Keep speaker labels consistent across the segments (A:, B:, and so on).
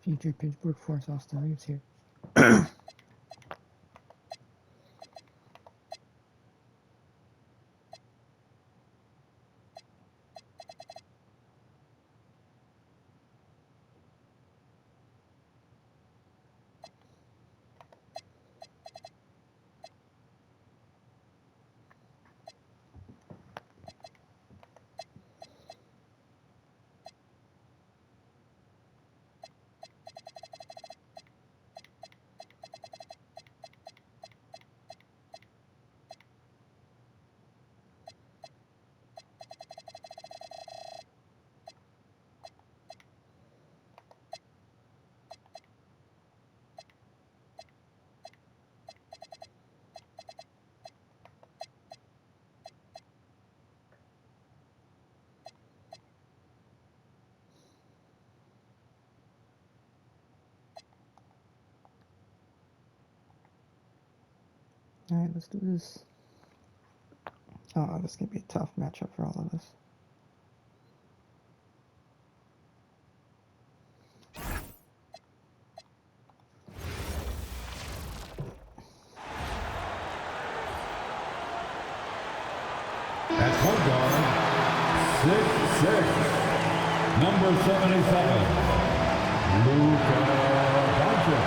A: Future Pittsburgh Force Austin Reeves here. Alright, let's do this. Oh, this is going to be a tough matchup for all of us.
B: At point guard, 6'6", number 77, Luka Doncic.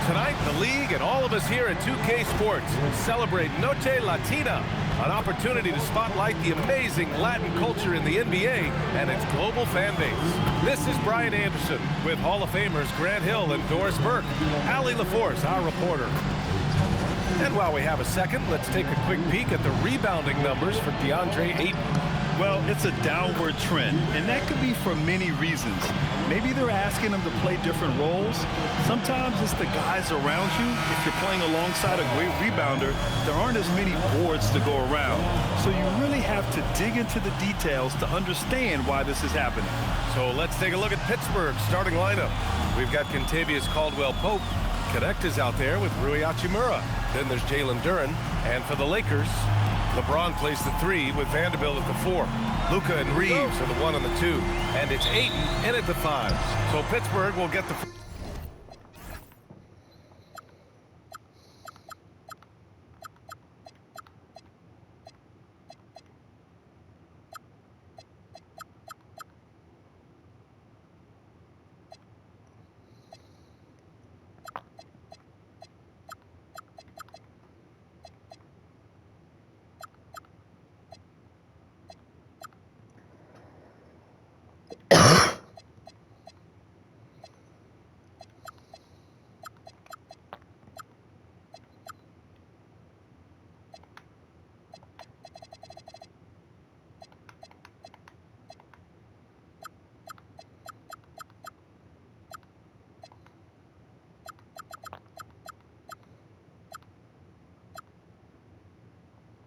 C: Tonight, the league and all of us here at 2K Sports celebrate Noche Latina, an opportunity to spotlight the amazing Latin culture in the NBA and its global fan base. This is Brian Anderson with Hall of Famers Grant Hill and Doris Burke. Allie LaForce, our reporter. And while we have a second, let's take a quick peek at the rebounding numbers for DeAndre Ayton.
D: Well, it's a downward trend, and that could be for many reasons. Maybe they're asking him to play different roles. Sometimes it's the guys around you. If you're playing alongside a great rebounder, there aren't as many boards to go around. So you really have to dig into the details to understand why this is happening.
C: So let's take a look at Pittsburgh's starting lineup. We've got Kentavious Caldwell-Pope. Knecht is out there with Rui Hachimura. Then there's Jalen Duren. And for the Lakers, LeBron plays the 3 with Vanderbilt at the 4. Luka and Reeves are the 1 and the 2. And it's Ayton in at the 5. So Pittsburgh will get the...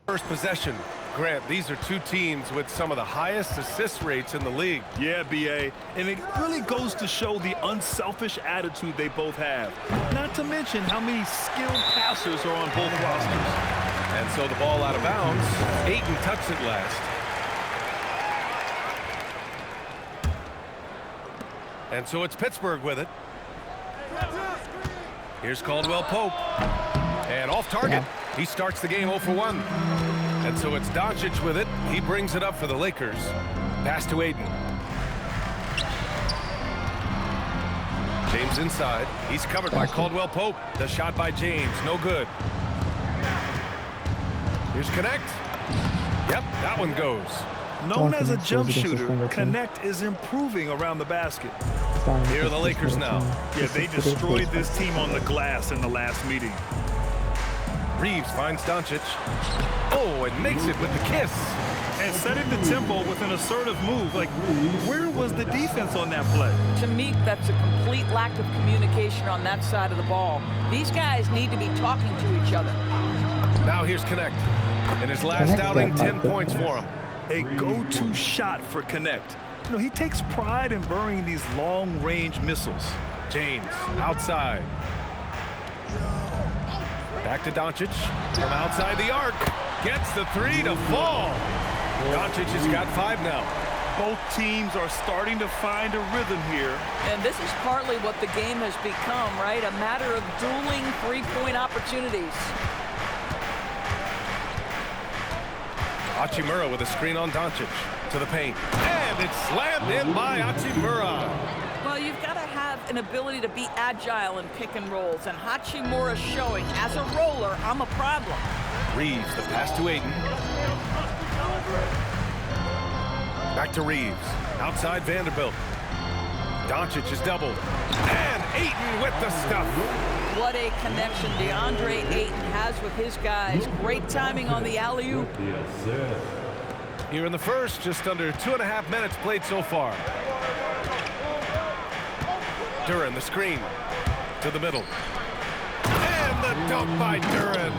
C: First possession. Grant, these are two teams with some of the highest assist rates in the league.
D: Yeah, B.A., and it really goes to show the unselfish attitude they both have. Not to mention how many skilled passers are on both rosters.
C: And so the ball out of bounds. Ayton touched it last. And so it's Pittsburgh with it. Here's Caldwell-Pope. And off target. He starts the game 0 for 1. And so it's Doncic with it. He brings it up for the Lakers. Pass to Ayton. James inside. He's covered by Caldwell-Pope. The shot by James. No good. Here's Knecht. Yep, that one goes.
D: Known as a jump shooter, Knecht is improving around the basket.
C: Here are the Lakers now.
D: Yeah, they destroyed this team on the glass in the last meeting.
C: Reeves finds Doncic. Oh, and makes it with the kiss.
D: And setting the tempo with an assertive move. Like, where was the defense on that play?
E: To me, that's a complete lack of communication on that side of the ball. These guys need to be talking to each other.
C: Now here's Knecht. In his last outing, 10 points for him.
D: A go-to shot for Knecht. You know, he takes pride in burying these long-range missiles.
C: James outside. Back to Doncic from outside the arc. Gets the 3 to fall. Doncic has got 5 now.
D: Both teams are starting to find a rhythm here.
E: And this is partly what the game has become, right? A matter of dueling three-point opportunities.
C: Hachimura with a screen on Doncic to the paint. And it's slammed in by Hachimura.
E: Well, you've got to have an ability to be agile in pick and rolls, and Hachimura showing as a roller, I'm a problem.
C: Reeves, the pass to Ayton. Back to Reeves. Outside Vanderbilt. Doncic is doubled. And Ayton with the stuff.
E: What a connection DeAndre Ayton has with his guys. Great timing on the alley-oop.
C: Here in the first, just under 2.5 minutes played so far. Duren, the screen to the middle. And the dunk by Duren.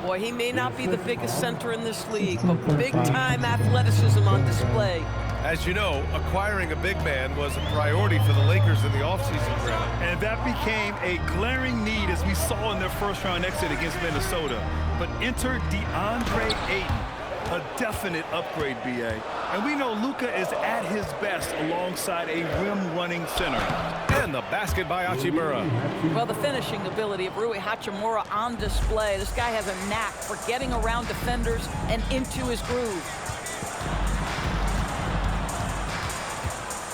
E: Boy, he may not be the biggest center in this league, but big-time athleticism on display.
C: As you know, acquiring a big man was a priority for the Lakers in the offseason, Brad.
D: And that became a glaring need as we saw in their first-round exit against Minnesota. But enter DeAndre Ayton, a definite upgrade, B.A. And we know Luka is at his best alongside a rim-running center.
C: And the basket by Hachimura.
E: Well, the finishing ability of Rui Hachimura on display. This guy has a knack for getting around defenders and into his groove.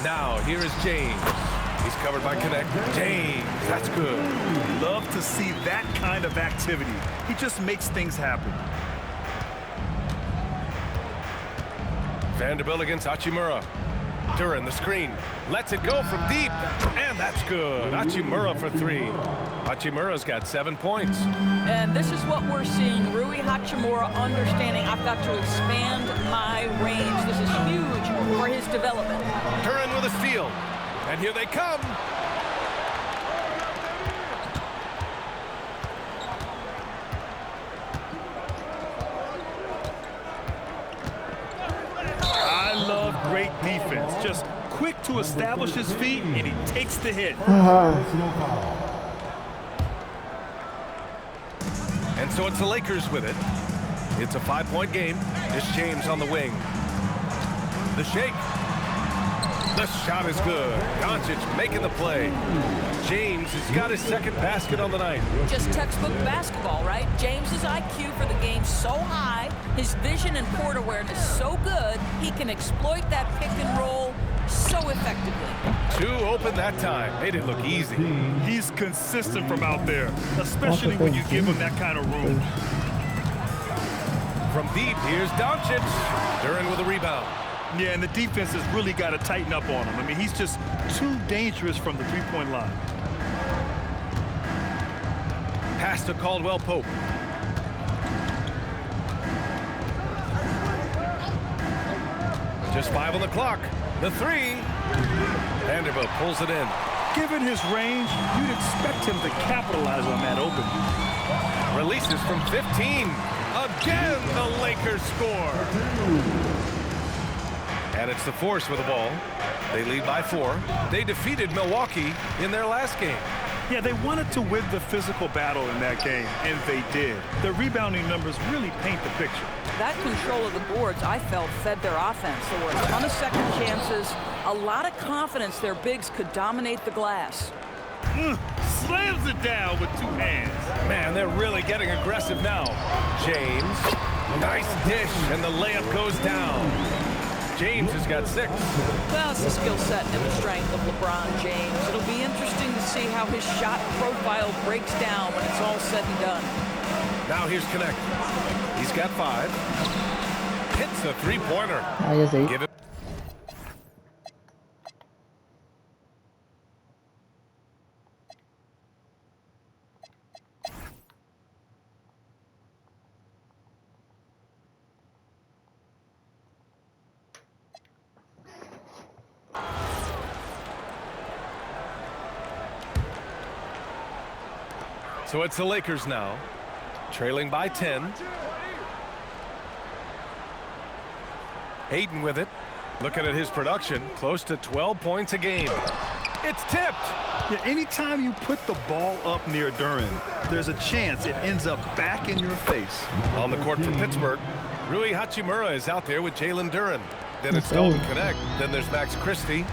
C: Now, here is James. He's covered by Knecht. James, that's good.
D: Love to see that kind of activity. He just makes things happen.
C: Vanderbilt against Hachimura. Duren, the screen. Lets it go from deep. And that's good. Hachimura for 3. Hachimura's got 7 points.
E: And this is what we're seeing. Rui Hachimura understanding I've got to expand my range. This is huge for his development.
C: Duren with a steal. And here they come.
D: I love great defense. Just quick to establish his feet, and he takes the hit.
C: And so it's the Lakers with it. It's a 5-point game. It's James on the wing. The shake. The shot is good. Doncic making the play. James has got his second basket on the night.
E: Just textbook basketball, right? James's IQ for the game so high, his vision and court awareness so good, he can exploit that pick and roll so effectively.
C: 2 open that time. Made it look easy.
D: He's consistent from out there, especially when you give him that kind of room.
C: From deep, here's Doncic. Duren with a rebound.
D: Yeah, and the defense has really got to tighten up on him. I mean, he's just too dangerous from the three-point line.
C: Pass to Caldwell Pope. Just 5 on the clock. The 3. Vanderbilt pulls it in.
D: Given his range, you'd expect him to capitalize on that opening.
C: Releases from 15. Again, the Lakers score. And it's the Force with the ball. They lead by 4. They defeated Milwaukee in their last game.
D: Yeah, they wanted to win the physical battle in that game, and they did. The rebounding numbers really paint the picture.
E: That control of the boards, I felt, fed their offense. There were a ton of second chances, a lot of confidence their bigs could dominate the glass.
D: Slams it down with 2 hands.
C: Man, they're really getting aggressive now. James, nice dish, and the layup goes down. James has got 6.
E: Well, it's the skill set and the strength of LeBron James. It'll be interesting to see how his shot profile breaks down when it's all said and done.
C: Now here's Knecht. He's got 5. Hits the 3-pointer.
A: I guess 8.
C: Give it. So it's the Lakers now, trailing by 10. Ayton with it. Looking at his production, close to 12 points a game. It's tipped.
D: Yeah, anytime you put the ball up near Duren, there's a chance it ends up back in your face.
C: On the court for Pittsburgh, Rui Hachimura is out there with Jalen Duren. Then it's Dalton Knecht. Then there's Max Christie.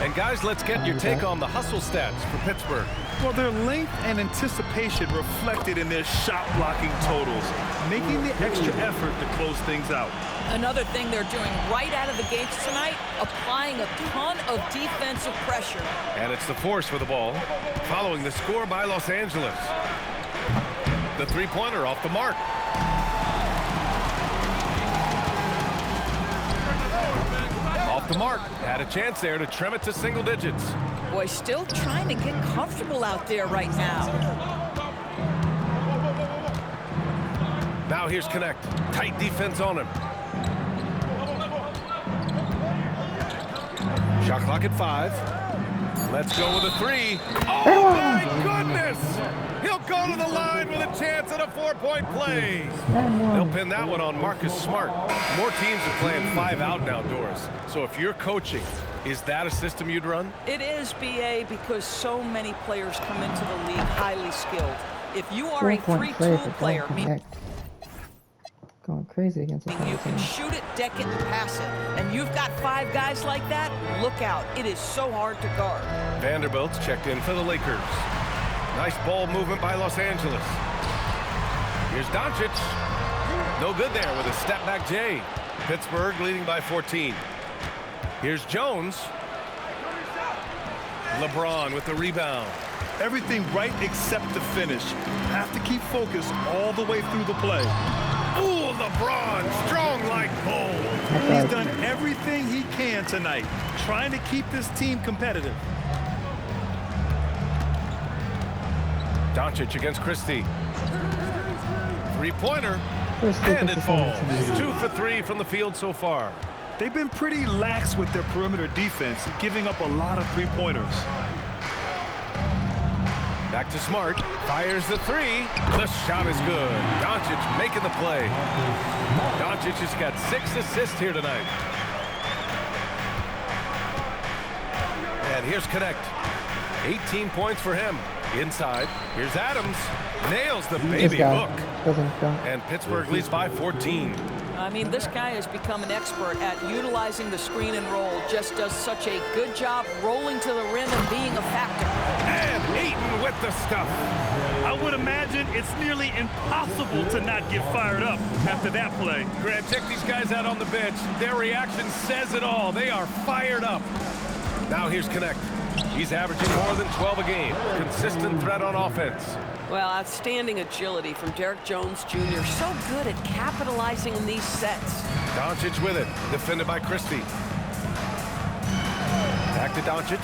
C: And guys, let's get your take on the hustle stats for Pittsburgh.
D: Well, their length and anticipation reflected in their shot blocking totals, making the extra effort to close things out.
E: Another thing they're doing right out of the gates tonight, applying a ton of defensive pressure.
C: And it's the Force with the ball, following the score by Los Angeles. The three-pointer off the mark. Off the mark. Had a chance there to trim it to single digits.
E: Boy, still trying to get comfortable out there right now.
C: Now here's Knecht. Tight defense on him. Shot clock at 5. Let's go with a 3. Oh, my goodness! He'll go to the line with a chance at a 4-point play. They'll pin that one on Marcus Smart. More teams are playing 5 out and outdoors. So if you're coaching, is that a system you'd run?
E: It is, BA, because so many players come into the league highly skilled. If you are a 3-tool player,
A: going crazy against the
E: you can shoot it, deck it, and pass it. And you've got 5 guys like that, look out. It is so hard to guard.
C: Vanderbilt's checked in for the Lakers. Nice ball movement by Los Angeles. Here's Doncic. No good there with a step-back J. Pittsburgh leading by 14. Here's Jones. LeBron with the rebound.
D: Everything right except the finish. Have to keep focused all the way through the play.
C: Ooh, LeBron, strong like bull.
D: He's done everything he can tonight, trying to keep this team competitive.
C: Doncic against Christie. Three-pointer, and it falls. 2 for 3 from the field so far.
D: They've been pretty lax with their perimeter defense, giving up a lot of three-pointers.
C: Back to Smart, fires the 3. The shot is good. Doncic making the play. Doncic has got 6 assists here tonight. And here's Knecht. 18 points for him. Inside, here's Adams. Nails the baby hook. And Pittsburgh leads by 14.
E: I mean, this guy has become an expert at utilizing the screen and roll. Just does such a good job rolling to the rim and being a factor.
C: And Ayton with the stuff.
D: I would imagine it's nearly impossible to not get fired up after that play.
C: Grant, check these guys out on the bench. Their reaction says it all. They are fired up. Now here's Knecht. He's averaging more than 12 a game. Consistent threat on offense.
E: Well, outstanding agility from Derek Jones Jr. So good at capitalizing in these sets.
C: Doncic with it. Defended by Christie. Back to Doncic.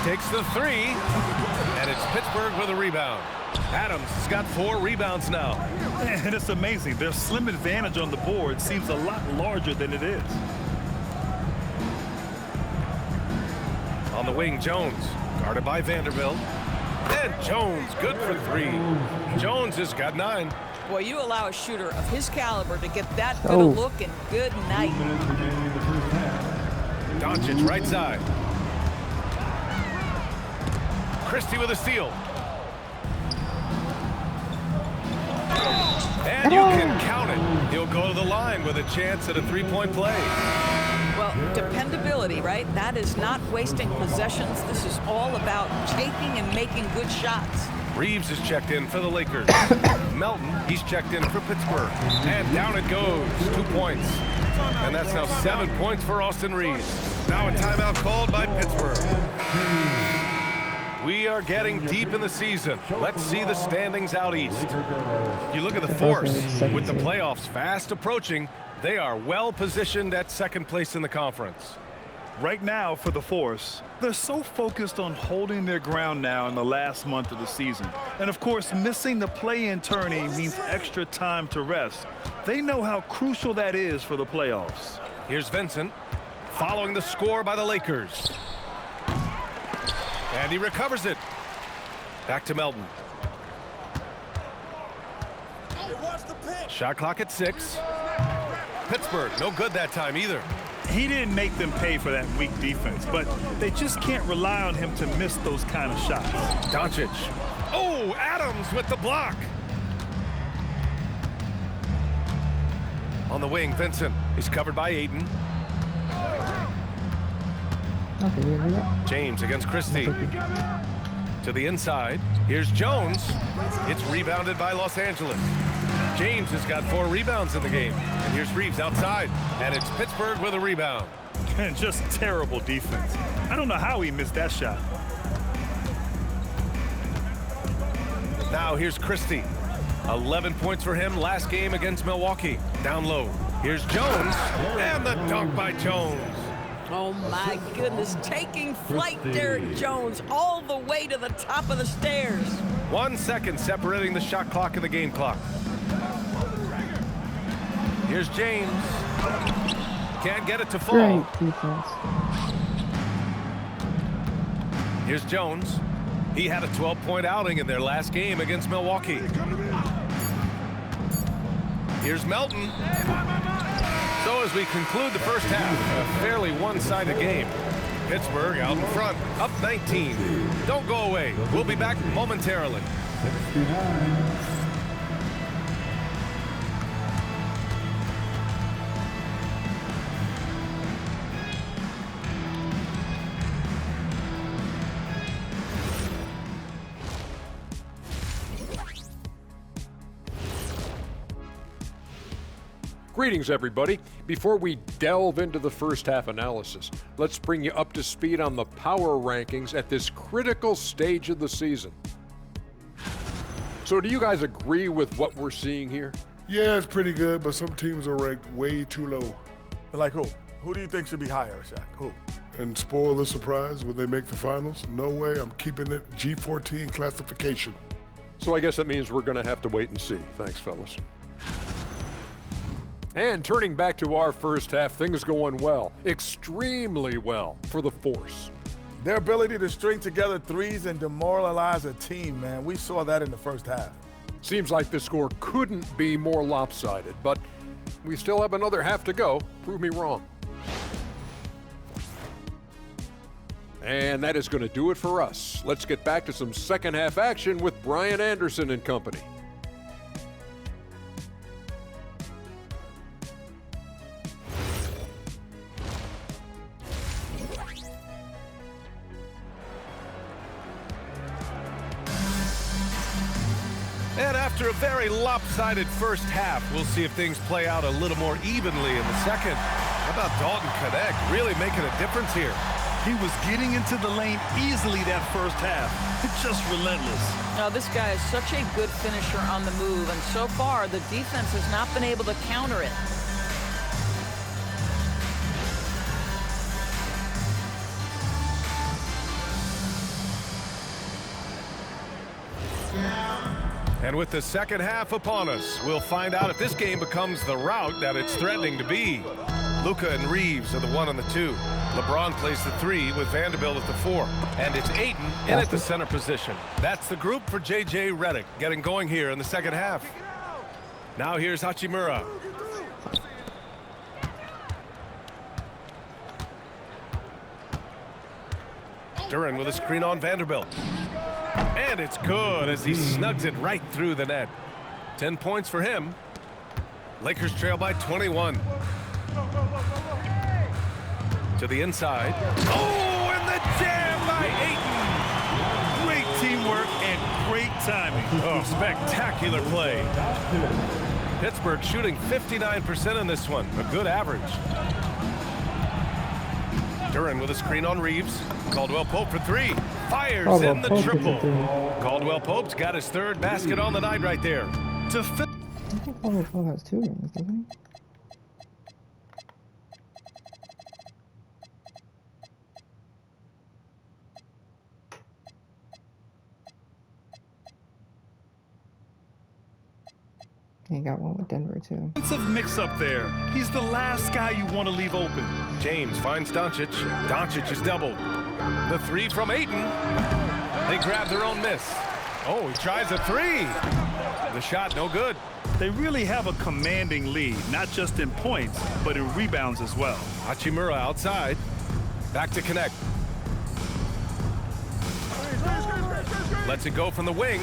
C: Takes the 3. And it's Pittsburgh with a rebound. Adams has got 4 rebounds now.
D: And it's amazing. Their slim advantage on the board seems a lot larger than it is.
C: On the wing, Jones. Guarded by Vanderbilt. And Jones, good for 3. Jones has got 9.
E: Boy, you allow a shooter of his caliber to get that good a look, and good night.
C: Doncic, right side. Christie with a steal. And you can count it. He'll go to the line with a chance at a 3-point play.
E: Well, dependability, right? That is not wasting possessions. This is all about taking and making good shots.
C: Reeves is checked in for the Lakers. Melton, he's checked in for Pittsburgh. And down it goes. 2 points. And that's now 7 points for Austin Reeves. Now a timeout called by Pittsburgh. We are getting deep in the season. Let's see the standings out east. You look at the Force. With the playoffs fast approaching, they are well positioned at second place in the conference.
D: Right now for the Force, they're so focused on holding their ground now in the last month of the season. And of course, missing the play-in tourney means extra time to rest. They know how crucial that is for the playoffs.
C: Here's Vincent, following the score by the Lakers. And he recovers it. Back to Melton. Shot clock at 6. Pittsburgh, no good that time either.
D: He didn't make them pay for that weak defense, but they just can't rely on him to miss those kind of shots.
C: Doncic. Oh, Adams with the block. On the wing, Vincent. He's covered by Aiden.
A: Okay, we agree that.
C: James against Christie. To the inside. Here's Jones. It's rebounded by Los Angeles. James has got 4 rebounds in the game. And here's Reeves outside. And it's Pittsburgh with a rebound.
D: And just terrible defense. I don't know how he missed that shot.
C: Now here's Christie. 11 points for him last game against Milwaukee. Down low. Here's Jones. And the dunk by Jones.
E: Oh, my goodness. Taking flight, Derek Jones, all the way to the top of the stairs.
C: 1 second separating the shot clock and the game clock. Here's James. Can't get it to fall.
A: Great defense.
C: Here's Jones. He had a 12-point outing in their last game against Milwaukee. Here's Melton. So as we conclude the first half, a fairly one-sided game. Pittsburgh out in front, up 19. Don't go away. We'll be back momentarily.
B: 69.
F: Greetings, everybody. Before we delve into the first half analysis, let's bring you up to speed on the power rankings at this critical stage of the season. So do you guys agree with what we're seeing here?
G: Yeah, it's pretty good, but some teams are ranked way too low.
H: Like who? Who do you think should be higher, Shaq? Who?
G: And spoil the surprise when they make the finals? No way, I'm keeping it G14 classification.
F: So I guess that means we're going to have to wait and see. Thanks, fellas. And turning back to our first half, things going well, extremely well for the Force.
H: Their ability to string together threes and demoralize a team, man. We saw that in the first half.
F: Seems like the score couldn't be more lopsided, but we still have another half to go. Prove me wrong. And that is going to do it for us. Let's get back to some second half action with Brian Anderson and company.
C: And after a very lopsided first half, we'll see if things play out a little more evenly in the second. How about Dalton Knecht really making a difference here?
D: He was getting into the lane easily that first half. Just relentless.
E: Now, this guy is such a good finisher on the move, and so far, the defense has not been able to counter it.
C: And with the second half upon us, we'll find out if this game becomes the rout that it's threatening to be. Luka and Reeves are the 1 and the 2. LeBron plays the 3 with Vanderbilt at the 4. And it's Ayton in at the center position. That's the group for J.J. Redick getting going here in the second half. Now here's Hachimura. Duran with a screen on Vanderbilt. And it's good as he snugs it right through the net. 10 points for him. Lakers trail by 21. To the inside. Oh, and the jam by Ayton.
D: Great teamwork and great timing.
C: Oh, spectacular play. Pittsburgh shooting 59% in this one. A good average. Duran with a screen on Reeves. Caldwell Pope for 3. Fires in the triple. Caldwell Pope's got his 3rd basket on the night right there.
A: I think Caldwell Pope has 2 rings, doesn't he? He got one with Denver, too.
D: Defensive mix-up there. He's the last guy you want to leave open.
C: James finds Doncic. Doncic is doubled. The 3 from Ayton. They grab their own miss. Oh, he tries a 3. The shot no good.
D: They really have a commanding lead, not just in points, but in rebounds as well.
C: Hachimura outside. Back to Knecht. Lets it go from the wing.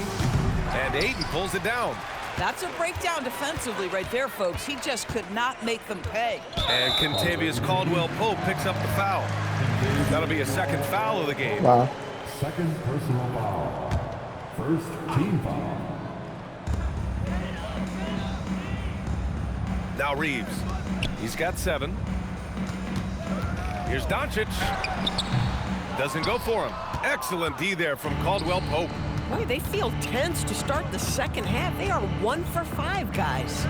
C: And Ayton pulls it down.
E: That's a breakdown defensively right there, folks. He just could not make them pay.
C: And Kentavious Caldwell-Pope picks up the foul. That'll be a second foul of the game.
A: Wow.
B: Second personal foul. First team foul.
C: Now Reeves. He's got 7. Here's Doncic. Doesn't go for him. Excellent D there from Caldwell-Pope.
I: Boy, they feel tense to start the second half. They are 1 for 5, guys.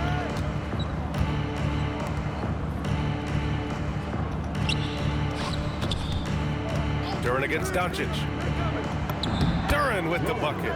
C: Duren against Doncic. Duren with the bucket.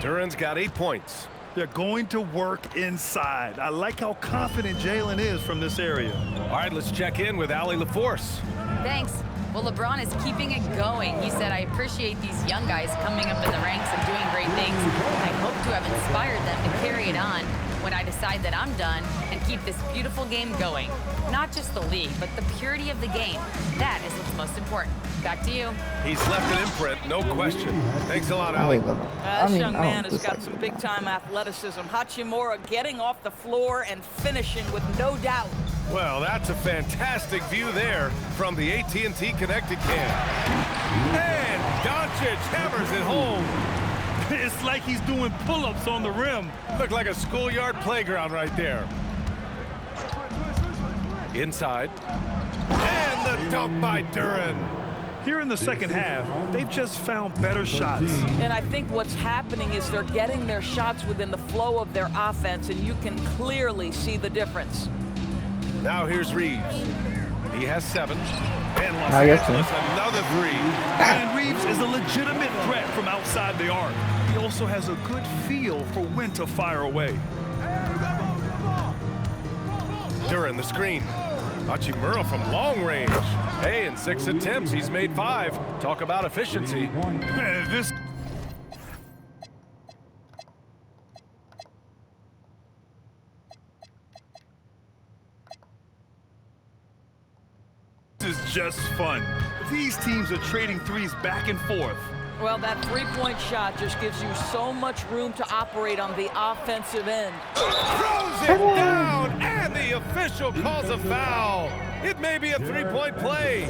C: Duren's got 8 points.
D: They're going to work inside. I like how confident Jalen is from this area.
C: All right, let's check in with Allie LaForce.
J: Thanks. Well, LeBron is keeping it going. He said, I appreciate these young guys coming up in the ranks and doing great things. I hope to have inspired them to carry it on when I decide that I'm done and keep this beautiful game going. Not just the league, but the purity of the game. That is what's most important. Back to you.
C: He's left an imprint, no question. Thanks a lot, Allie.
E: This young man has got some big-time athleticism. Hachimura getting off the floor and finishing with no doubt.
C: Well, that's a fantastic view there from the AT&T Connected Cam. And Doncic hammers it home.
D: It's like he's doing pull-ups on the rim.
C: Looked like a schoolyard playground right there. Inside. And the dunk by Duren.
D: Here in the second half, they've just found better shots.
E: And I think what's happening is they're getting their shots within the flow of their offense, and you can clearly see the difference.
C: Now here's Reeves. He has 7. And Los
A: I guess
C: Angeles,
A: so.
C: another 3.
D: And Reeves is a legitimate threat from outside the arc. He also has a good feel for when to fire away.
C: Duren the screen. Hachimura from long range. Hey, in 6 attempts, he's made 5. Talk about efficiency.
D: This is just fun. These teams are trading threes back and forth.
E: Well, that three-point shot just gives you so much room to operate on the offensive end.
C: Throws it down, and the official calls a foul. It may be a 3-point play.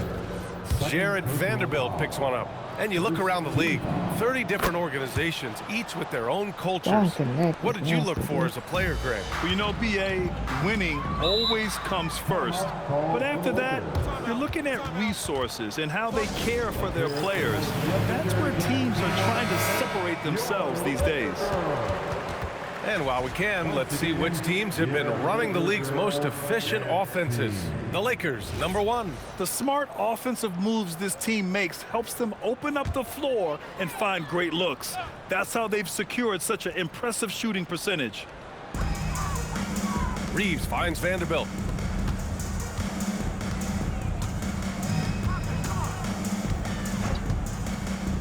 C: Jared Vanderbilt picks one up. And you look around the league, 30 different organizations, each with their own cultures. What did you look for as a player, Greg?
D: Well, you know, BA, winning always comes first. But after that, you're looking at resources and how they care for their players. That's where teams are trying to separate themselves these days.
C: And while we can, let's see which teams have been running the league's most efficient offenses. The Lakers, number 1.
D: The smart offensive moves this team makes helps them open up the floor and find great looks. That's how they've secured such an impressive shooting percentage.
C: Reeves finds Vanderbilt.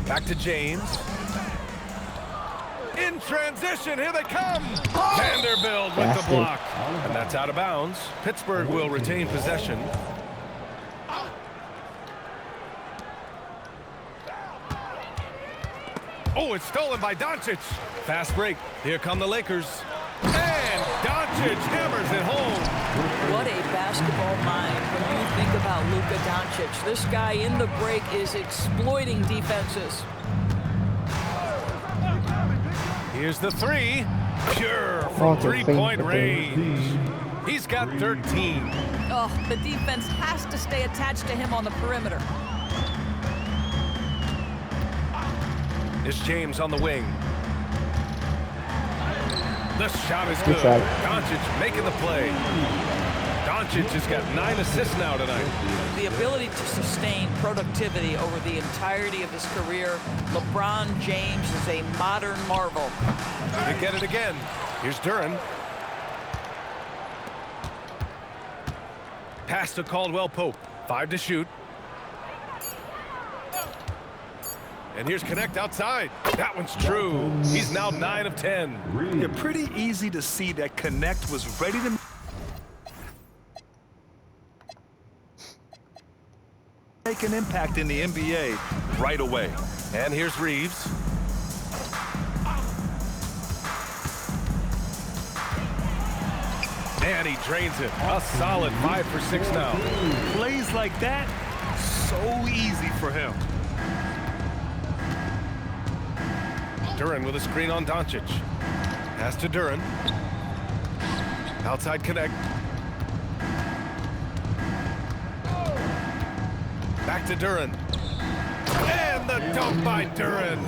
C: Back to James. In transition, here they come. Vanderbilt with the block. And that's out of bounds. Pittsburgh will retain possession. Oh, it's stolen by Doncic. Fast break. Here come the Lakers. And Doncic hammers it home.
E: What a basketball mind when you think about Luka Doncic. This guy in the break is exploiting defenses.
C: Here's the 3. Pure from 3-point range. He's got 13.
E: Oh, the defense has to stay attached to him on the perimeter.
C: It's James on the wing. The shot is good.
A: shot.
C: Doncic making the play. Doncic has got 9 assists now tonight.
E: The ability to sustain productivity over the entirety of his career, LeBron James is a modern marvel.
C: They get it again. Here's Duren. Pass to Caldwell-Pope. 5 to shoot. And here's Knecht outside. That one's true. He's now 9 of 10.
D: It's pretty easy to see that Knecht was ready to make an impact in the NBA right away.
C: And here's Reeves. And he drains it. A solid 5 for 6 now.
D: Plays like that, so easy for him.
C: Duren with a screen on Doncic. Pass to Duren. Outside Knecht. Back to Duren. And the dunk by Duren.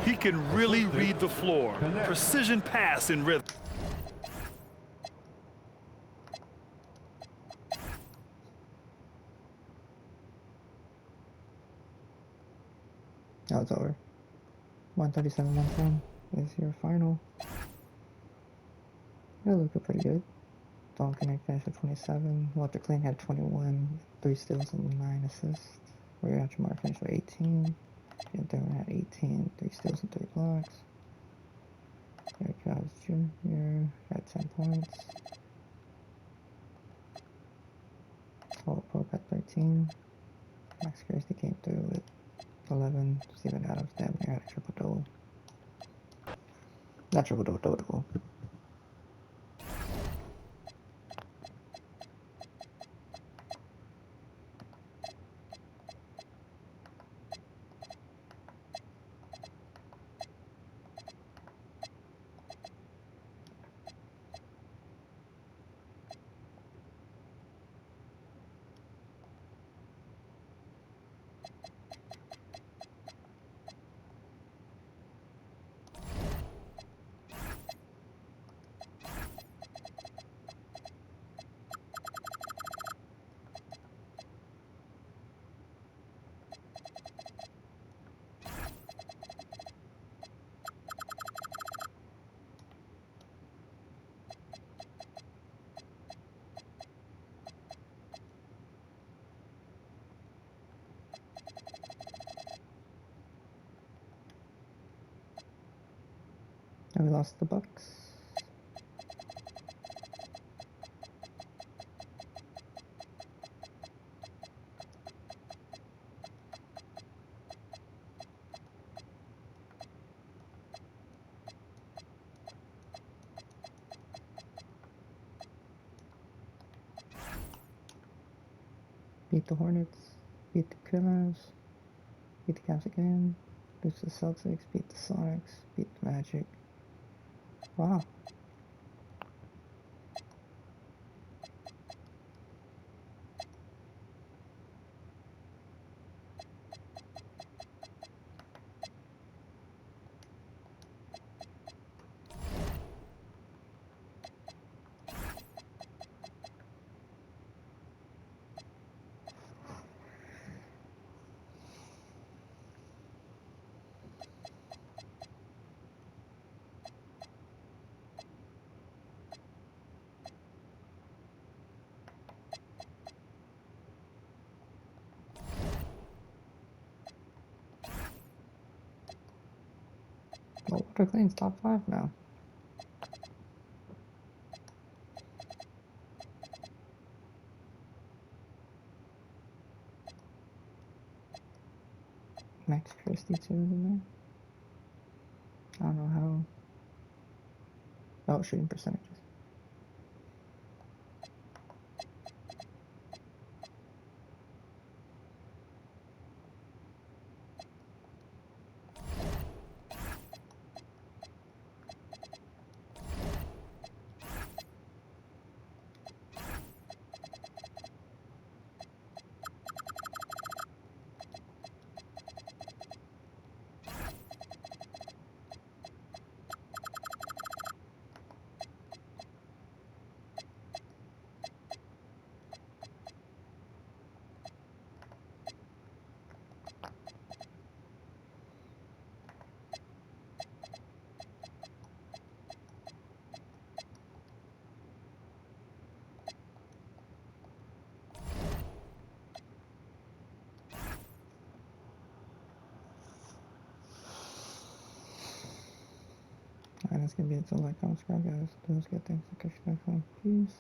D: He can really read the floor. Precision pass in rhythm.
A: That was over. 137-110 is your final. It looked pretty good. Dalton finished with 27. Walter Clayton had 21, 3 steals and 9 assists. Roy Alchemar finished with 18. Jim Thurman had 18, 3 steals and 3 blocks. Eric Giles Jr. had 10 points. Paul Pope had 13. Max Christie came through with 11. Steven Adams damn near had a triple-double. Not triple-double, double-double. And we lost the Bucks. Beat the Hornets, beat the Cavs, beat the Cavs again, lose the Celtics, beat the Sonics, beat the Magic. Wow. Well, Walter Clayton's top 5 now. Max Christie too is in there. I don't know how. Oh, shooting percentages. Alright, that's gonna be it. So like, comment, subscribe, guys. Do those good things. Okay, peace.